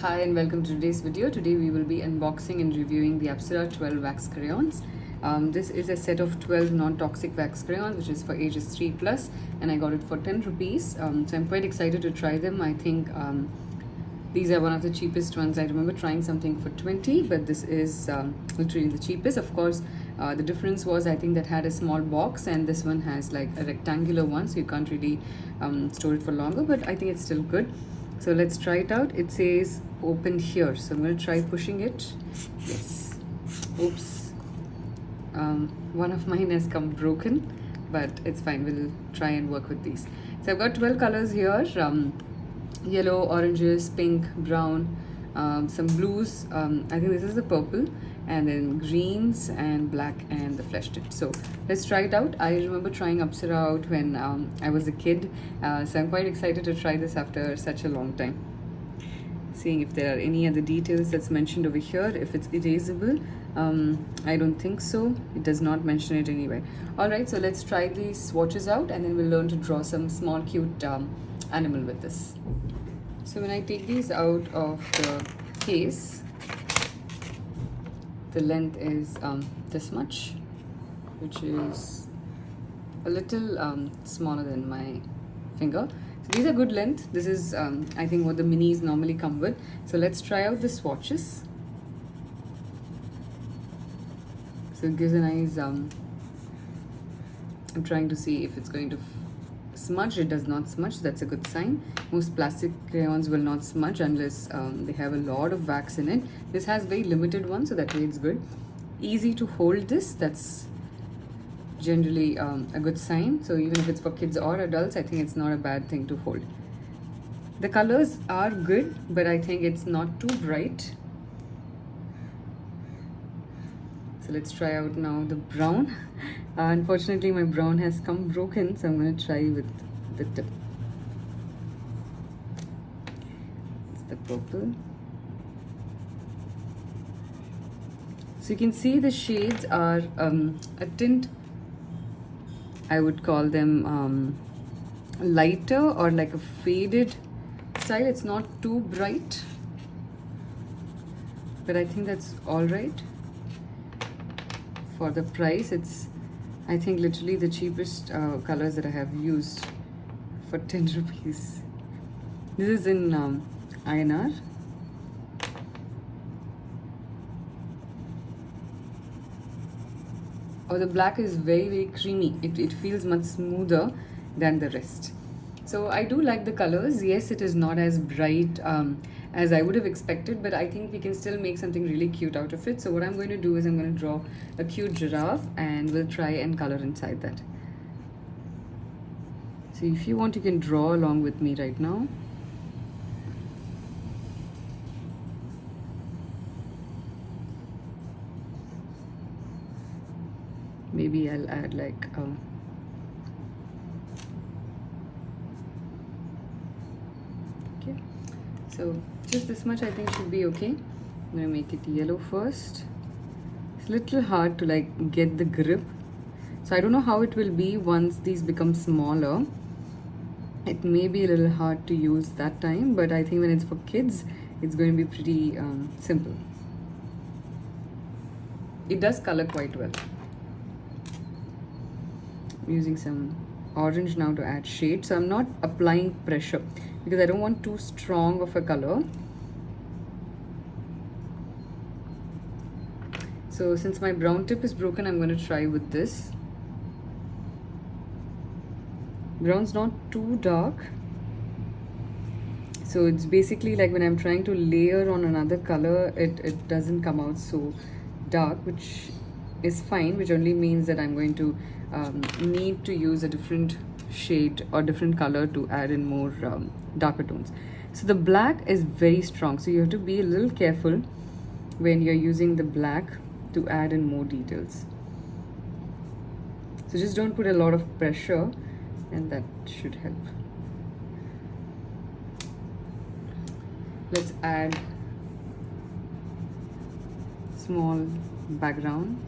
Hi and welcome to today's video. Today we will be unboxing and reviewing the Apsara 12 wax crayons. This is a set of 12 non-toxic wax crayons which is for ages 3 plus, and I got it for 10 rupees. So I'm quite excited to try them. I think these are one of the cheapest ones. I remember trying something for 20, but this is literally the cheapest. Of course, the difference was I think that had a small box and this one has like a rectangular one, so you can't really store it for longer, but I think it's still good. So let's try it out. It says open here, so I'm going to try pushing it. Yes. Oops. One of mine has come broken, but it's fine. We'll try and work with these. So I've got 12 colors here. Yellow, oranges, pink, brown, some blues. I think this is the purple, and then greens and black and the flesh tip. So let's try it out. I remember trying Apsara out when I was a kid, so I'm quite excited to try this after such a long time. Seeing if there are any other details that's mentioned over here, if it's erasable. I don't think so. It does not mention it anyway. Alright, so let's try these swatches out and then we'll learn to draw some small cute animal with this. So when I take these out of the case, the length is this much, which is a little smaller than my finger. So these are good length. This is I think what the minis normally come with. So let's try out the swatches. So it gives a nice I'm trying to see if it's going to smudge. It does not smudge. That's a good sign. Most plastic crayons will not smudge unless they have a lot of wax in it. This has very limited one, so that way it's good. Easy to hold this. That's generally a good sign. So even if it's for kids or adults, I think it's not a bad thing to hold. The colors are good, but I think it's not too bright. So let's try out now the brown. Unfortunately, my brown has come broken, so I'm going to try with the tip. It's the purple. So you can see the shades are a tint, I would call them lighter or like a faded style. It's not too bright, but I think that's all right. For the price, it's I think literally the cheapest colors that I have used for 10 rupees. This is in INR. Oh, the black is very creamy. It feels much smoother than the rest. So I do like the colors. Yes, it is not as bright as I would have expected, but I think we can still make something really cute out of it. So what I'm going to do is I'm going to draw a cute giraffe and we'll try and color inside that. So if you want, you can draw along with me right now. Maybe I'll add like okay, so just this much I think should be okay. I'm gonna make it yellow first. It's a little hard to like get the grip, so I don't know how it will be once these become smaller. It may be a little hard to use that time, but I think when it's for kids, it's going to be pretty simple. It does color quite well. I'm using some orange now to add shade, so I'm not applying pressure because I don't want too strong of a color. So since my brown tip is broken, I'm going to try with this. Brown's not too dark, so it's basically like when I'm trying to layer on another color, it doesn't come out so dark, which is fine, which only means that I'm going to need to use a different shade or different color to add in more darker tones. So the black is very strong, so you have to be a little careful when you're using the black to add in more details. So just don't put a lot of pressure, and that should help. Let's add small background.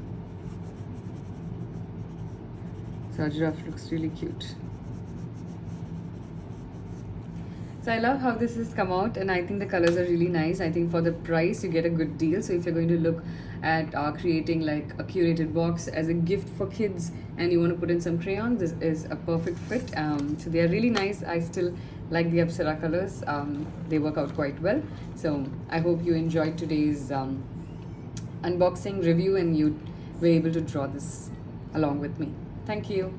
So our giraffe looks really cute. So I love how this has come out, and I think the colors are really nice. I think for the price you get a good deal. So if you're going to look at creating like a curated box as a gift for kids and you want to put in some crayons, this is a perfect fit. So they are really nice. I still like the Apsara colors. They work out quite well. So I hope you enjoyed today's unboxing review and you were able to draw this along with me. Thank you.